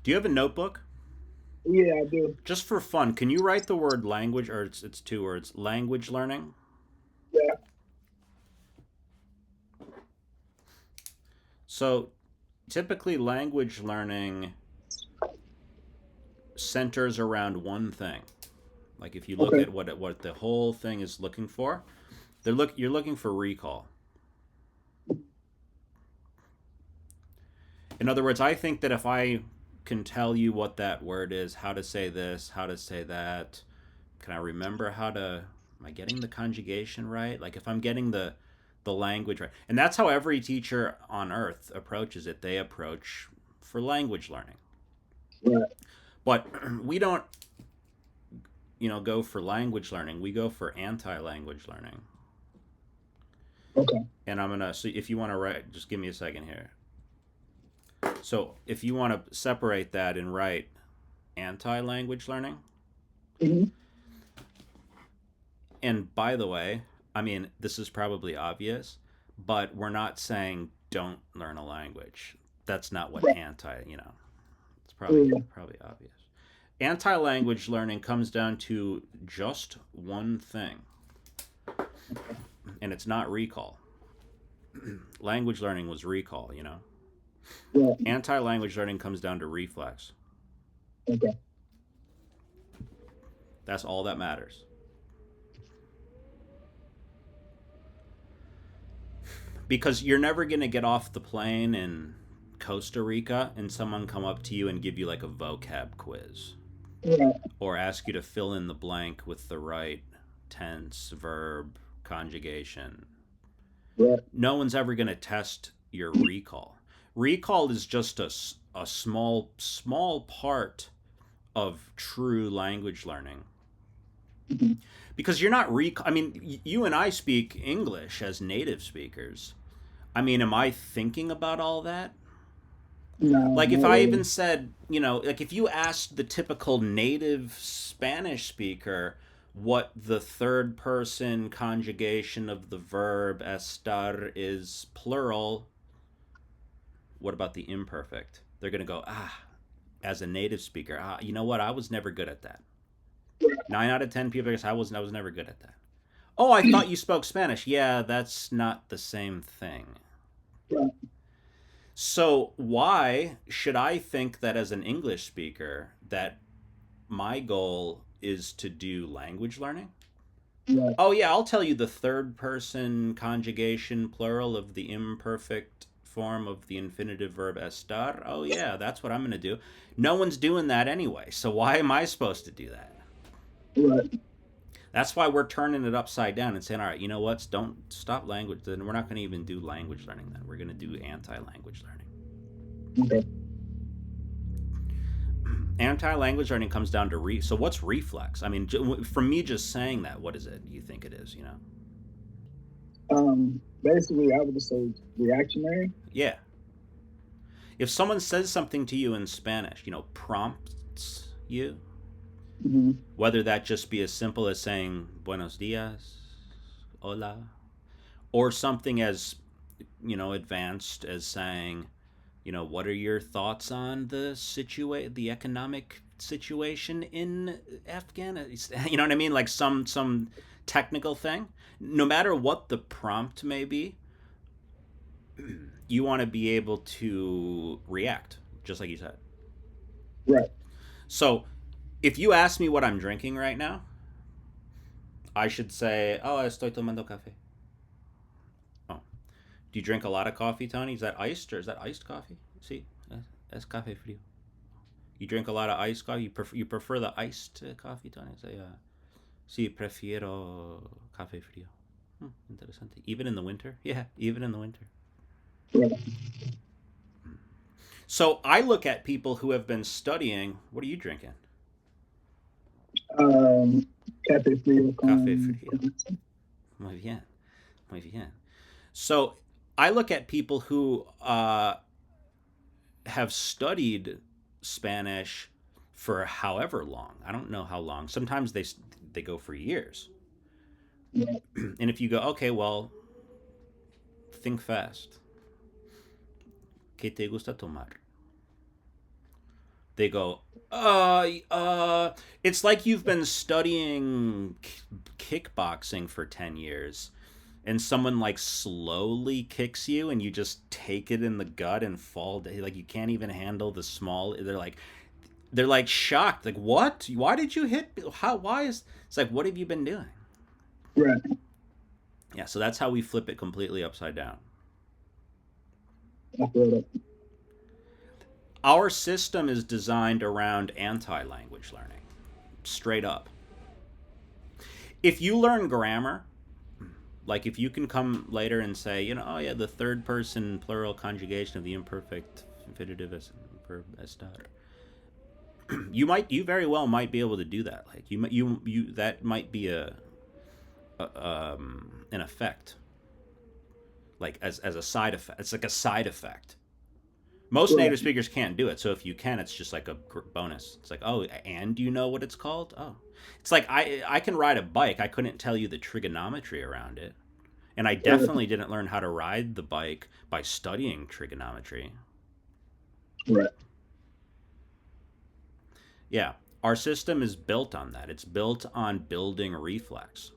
Do you have a notebook? Yeah, I do. Just for fun, can you write the word language, or it's two words, language learning? Yeah. So typically, language learning centers around one thing. Like if you look Okay. at what the whole thing is looking for, you're looking for recall. In other words, I think that if I can tell you what that word is, how to say this, how to say that, can I remember how to? Am I getting the conjugation right? Like if I'm getting the language right, and that's how every teacher on earth approaches it. They approach for language learning, Right. but we don't, go for language learning. We go for anti-language learning. Okay. And I'm gonna. So if you want to write, just give me a second here. So if you want to separate that and write anti-language learning, Hmm. and by the way, I mean, this is probably obvious, but we're not saying don't learn a language. That's not what Right. it's probably Yeah. probably obvious. Anti-language learning comes down to just one thing, and it's not recall. Language learning was recall. Right. Anti-language learning comes down to reflex. Okay. That's all that matters. Because you're never going to get off the plane in Costa Rica and someone come up to you and give you like a vocab quiz Right. or ask you to fill in the blank with the right tense, verb, conjugation. Right. No one's ever going to test your recall. Recall is just a small part of true language learning Mhm. because you're not I mean, you and I speak English as native speakers. I mean, am I thinking about all that? No, Like if not I really. even said, like if you asked the typical native Spanish speaker what the third person conjugation of the verb estar is plural, what about the imperfect? They're going to go, as a native speaker, you know what? I was never good at that. 9 out of 10 people guess I was never good at that. Oh, I thought you spoke Spanish. Yeah, that's not the same thing. Right. So why should I think that as an English speaker that my goal is to do language learning? Right. Oh yeah, I'll tell you the third person conjugation plural of the imperfect form of the infinitive verb estar. Oh yeah, that's what I'm going to do. No one's doing that anyway. So why am I supposed to do that? Right. That's why we're turning it upside down and saying, all right, you know what? Don't stop language. Then we're not going to even do language learning. Then we're going to do anti-language learning. Okay. Anti-language learning comes down to so what's reflex? I mean, from me just saying that, what is it you think it is? Basically, I would just say reactionary. Yeah, if someone says something to you in Spanish, prompts you, Hmm. whether that just be as simple as saying buenos dias, hola, or something as advanced as saying, what are your thoughts on the economic situation in Afghanistan? You know what I mean? Like some technical thing. No matter what the prompt may be, you want to be able to react, just like you said. Right. So, if you ask me what I'm drinking right now, I should say, "Oh, estoy tomando café." Oh, do you drink a lot of coffee, Tony? Is that iced or is that iced coffee? See, es café frío. You drink a lot of iced coffee. You prefer the iced coffee, Tony? Say, sí, prefiero café frío. Interesante. Even in the winter? Yeah, even in the winter. Right. So I look at people who have been studying. What are you drinking? Cafe frío Café con, frío. con... Muy bien. Muy bien. So I look at people who have studied Spanish for however long. I don't know how long. Sometimes they go for years. Right. And if you go, okay, well, think fast. ¿Qué te gusta tomar? They go, uh, uh. It's like you've been studying kickboxing for 10 years and someone like slowly kicks you and you just take it in the gut and fall like you can't even handle the small. They're like shocked, like, what, why did you hit me? How, why is, it's like, what have you been doing? Right. Yeah, so that's how we flip it completely upside down. I feel that. Our system is designed around anti-language learning, straight up. If you learn grammar, like if you can come later and say, oh yeah, the third person plural conjugation of the imperfect infinitive as verb estar, you very well might be able to do that. Like you that might be an effect, like as a side effect. It's like a side effect. Most Right. native speakers can't do it, so if you can, it's just like a bonus. It's like, oh, and you know what it's called? Oh, it's like I can ride a bike. I couldn't tell you the trigonometry around it, and I Right. definitely didn't learn how to ride the bike by studying trigonometry. Right. Yeah, our system is built on that. It's built on building reflex.